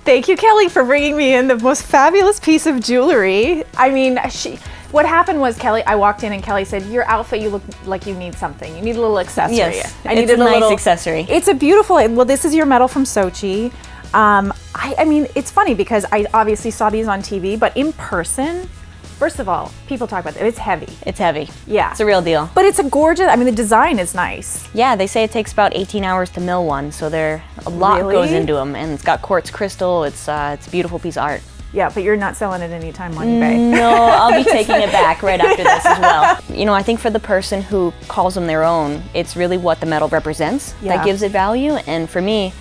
Thank you, Kelly, for bringing me in the most fabulous piece of jewelry. I mean, what happened was, Kelly, I walked in and Kelly said, your outfit, you look like you need something. You need a little accessory. Yes, I needed it's a nice accessory. It's a beautiful, well, this is your medal from Sochi. I mean, it's funny because I obviously saw these on TV, but in person, first of all, people talk about it. It's heavy. It's heavy. Yeah. It's a real deal. But it's a gorgeous, I mean, the design is nice. Yeah, they say it takes about 18 hours to mill one, so a lot goes into them, and it's got quartz crystal. It's a beautiful piece of art. Yeah, but you're not selling it anytime on eBay. No, I'll be taking it back right after this as well. You know, I think for the person who calls them their own, it's really what the medal represents that gives it value. And for me,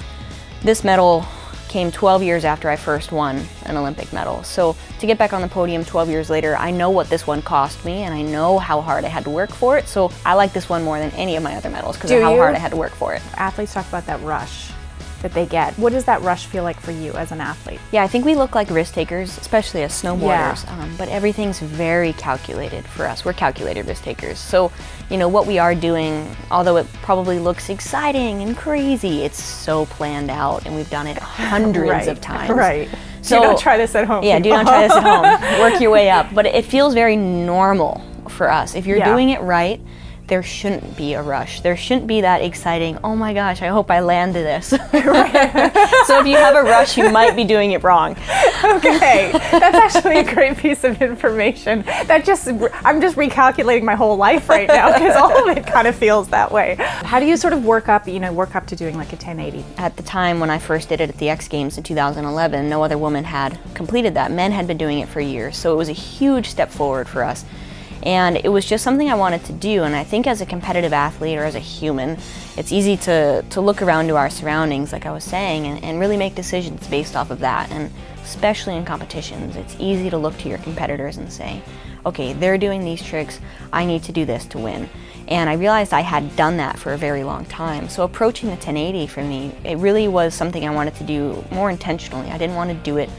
this medal came 12 years after I first won an Olympic medal. So to get back on the podium 12 years later, I know what this one cost me and I know how hard I had to work for it. So I like this one more than any of my other medals because of how hard I had to work for it. Athletes talk about that rush that they get. What does that rush feel like for you as an athlete? Yeah, I think we look like risk takers, especially as snowboarders, but everything's very calculated for us. We're calculated risk takers. So, you know, what we are doing, although it probably looks exciting and crazy, it's so planned out and we've done it hundreds of times. Right. So, do not try this at home. Yeah, do not try this at home. Work your way up. But it feels very normal for us. If you're doing it right, there shouldn't be a rush. There shouldn't be that exciting, oh my gosh, I hope I landed this. So if you have a rush, you might be doing it wrong. Okay, that's actually a great piece of information. I'm just recalculating my whole life right now because all of it kind of feels that way. How do you sort of work up to doing like a 1080? At the time when I first did it at the X Games in 2011, no other woman had completed that. Men had been doing it for years, so it was a huge step forward for us. And it was just something I wanted to do, and I think as a competitive athlete or as a human, it's easy to look around to our surroundings, like I was saying, and really make decisions based off of that. And especially in competitions, it's easy to look to your competitors and say, okay, they're doing these tricks, I need to do this to win. And I realized I had done that for a very long time. So approaching the 1080 for me, it really was something I wanted to do more intentionally. I didn't want to do it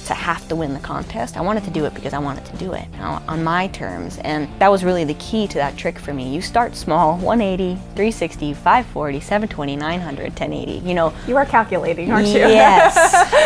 to have to win the contest. I wanted to do it because I wanted to do it on my terms, and that was really the key to that trick for me. You start small, 180, 360, 540, 720, 900, 1080, you know. You are calculating, aren't you? Yes,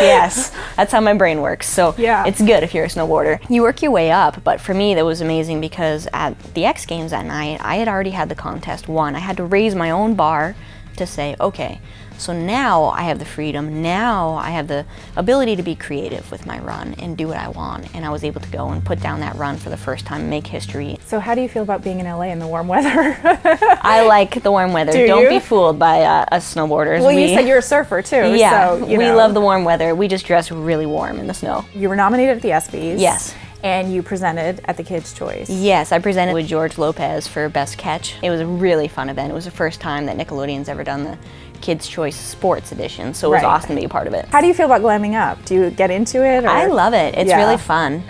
yes. That's how my brain works, so it's good if you're a snowboarder. You work your way up, but for me that was amazing because at the X Games that night, I had already had the contest won. I had to raise my own bar to say, okay, so now I have the freedom, now I have the ability to be creative with my run and do what I want. And I was able to go and put down that run for the first time, make history. So how do you feel about being in LA in the warm weather? I like the warm weather. Don't be fooled by us snowboarders. Well, you said you're a surfer too. Yeah, so, we love the warm weather. We just dress really warm in the snow. You were nominated at the ESPYs. Yes. And you presented at the Kids' Choice. Yes, I presented with George Lopez for Best Catch. It was a really fun event. It was the first time that Nickelodeon's ever done the Kids' Choice Sports Edition, so it was awesome to be a part of it. How do you feel about glamming up? Do you get into it? Or? I love it. It's really fun.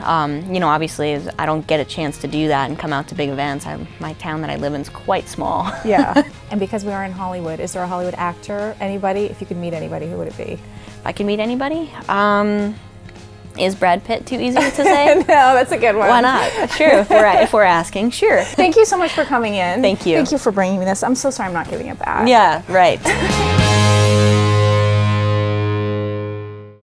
You know, obviously, I don't get a chance to do that and come out to big events. My town that I live in is quite small. Yeah. And because we are in Hollywood, is there a Hollywood actor, anybody? If you could meet anybody, who would it be? If I could meet anybody? Is Brad Pitt too easy to say? No, that's a good one. Why not? Sure, if we're asking, sure. Thank you so much for coming in. Thank you. Thank you for bringing me this. I'm so sorry I'm not giving it back. Yeah, right.